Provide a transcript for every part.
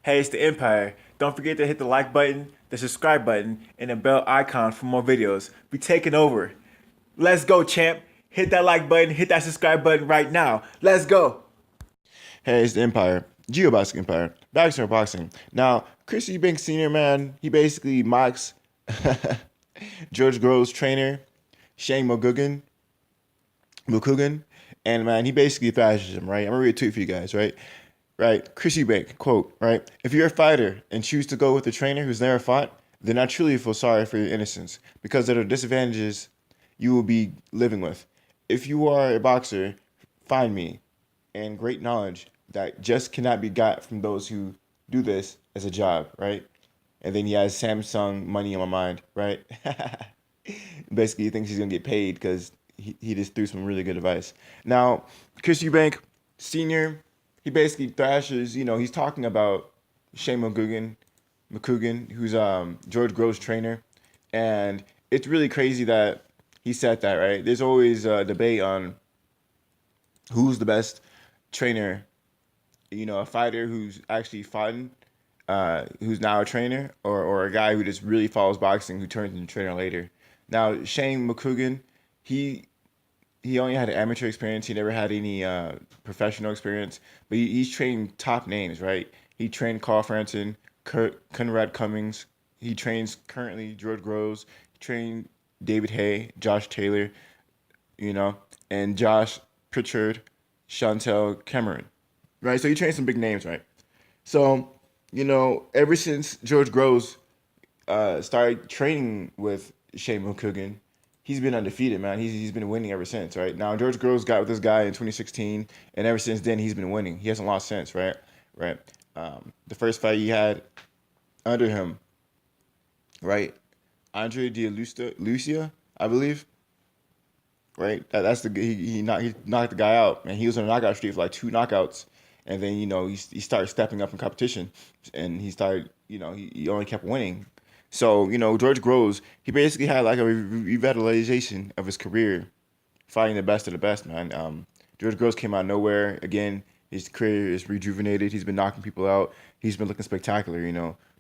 Hey, it's the Empire. Don't forget to hit the like button, the subscribe button, and the bell icon for more videos. We taking over. Let's go, champ. Hit that like button, hit that subscribe button right now. Let's go. Hey, it's the Empire, GeoBoxing Empire, Boxing or Boxing. Now, Chris Eubank Sr., man, he basically mocks George Groves' trainer, Shane McGuigan, and man, he basically thrashes him, right? I'm gonna read a tweet for you guys, right? Right, Chris Eubank, quote, right? If you're a fighter and choose to go with a trainer who's never fought, then I truly feel sorry for your innocence because there are disadvantages you will be living with. If you are a boxer, find me and great knowledge that just cannot be got from those who do this as a job, right? And then he has Samsung money on my mind, right? Basically, he thinks he's gonna get paid because he just threw some really good advice. Now, Chris Eubank Senior, he basically thrashes. He's talking about Shane McCougan, who's George Groves' trainer, and it's really crazy that he said that. Right? There's always a debate on who's the best trainer. A fighter who's actually fought, who's now a trainer, or a guy who just really follows boxing who turns into a trainer later. Now Shane McCougan, he he only had amateur experience. He never had any professional experience, but he's trained top names, right? He trained Carl Franson, Conrad Cummings. He trains currently George Groves. He trained David Hay, Josh Taylor, you know, and Josh Pritchard, Chantel Cameron, right? So he trained some big names, right? So, ever since George Groves started training with Shane McCougan, he's been undefeated, man. He's been winning ever since, right? Now George Groves got with this guy in 2016, and ever since then he's been winning. He hasn't lost since, right? Right. The first fight he had under him, right? Andre De Lucia, I believe, right? That's the he knocked the guy out, and he was on a knockout streak for like two knockouts, and then he started stepping up in competition, and he started he only kept winning. So George Groves, he basically had like a revitalization of his career, fighting the best of the best, man. George Groves came out of nowhere again. His career is rejuvenated. He's been knocking people out. He's been looking spectacular.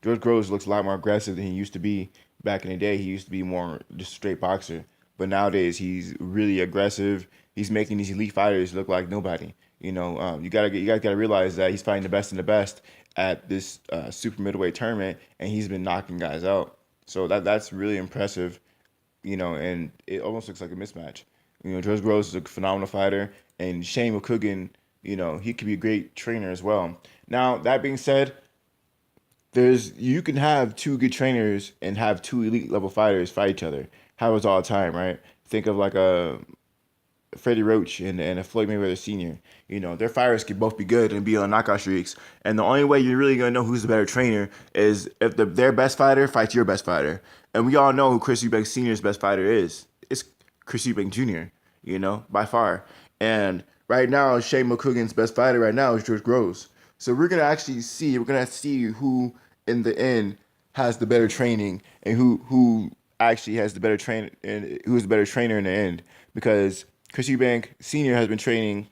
George Groves looks a lot more aggressive than he used to be back in the day. He used to be more just a straight boxer, but nowadays he's really aggressive. He's making these elite fighters look like nobody. You guys gotta realize that he's fighting the best and the best at this super middleweight tournament, and he's been knocking guys out. So that's really impressive. And it almost looks like a mismatch. George Groves is a phenomenal fighter, and Shane McCougan, he could be a great trainer as well. Now that being said, you can have two good trainers and have two elite level fighters fight each other. Happens all the time, right? Think of like a Freddie Roach and a Floyd Mayweather Sr. Their fighters could both be good and be on knockout streaks. And the only way you're really gonna know who's the better trainer is if their best fighter fights your best fighter. And we all know who Chris Eubank Sr.'s best fighter is. It's Chris Eubank Jr., by far. And right now, Shane McCougan's best fighter right now is George Groves. So we're gonna see who in the end has the better training and who actually has the better trainer and who's the better trainer in the end. Because Chris Eubank Sr. has been training,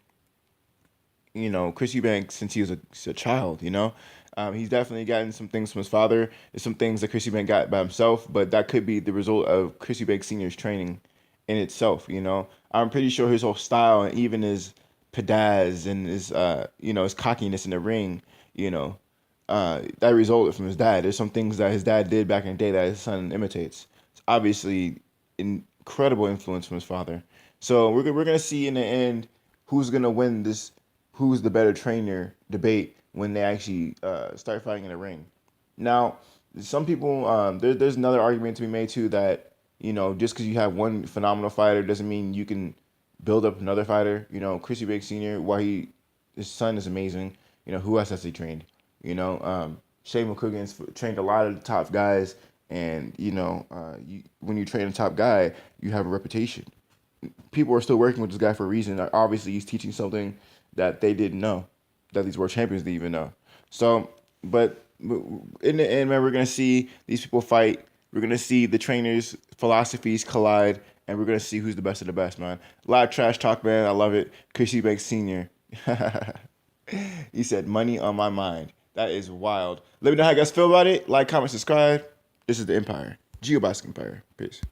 Chris Eubank since he was a child, he's definitely gotten some things from his father. There's some things that Chris Eubank got by himself, but that could be the result of Chris Eubank Sr.'s training in itself, I'm pretty sure his whole style and even his pizzazz and his cockiness in the ring, that resulted from his dad. There's some things that his dad did back in the day that his son imitates. It's obviously incredible influence from his father. So we're gonna see in the end who's gonna win this, who's the better trainer debate when they actually start fighting in the ring. Now, some people there's another argument to be made too that just because you have one phenomenal fighter doesn't mean you can build up another fighter. Chris Eubank Sr. While his son is amazing. Who else has he trained? Shane McCougan's trained a lot of the top guys, and when you train a top guy, you have a reputation. People are still working with this guy for a reason. Obviously, he's teaching something that they didn't know, that these world champions didn't even know. So, but in the end, man, we're gonna see these people fight. We're gonna see the trainers' philosophies collide, and we're gonna see who's the best of the best, man. A lot of trash talk, man. I love it. Chris Eubank Sr. He said, "Money on my mind." That is wild. Let me know how you guys feel about it. Like, comment, subscribe. This is the Empire. GeoBox Empire. Peace.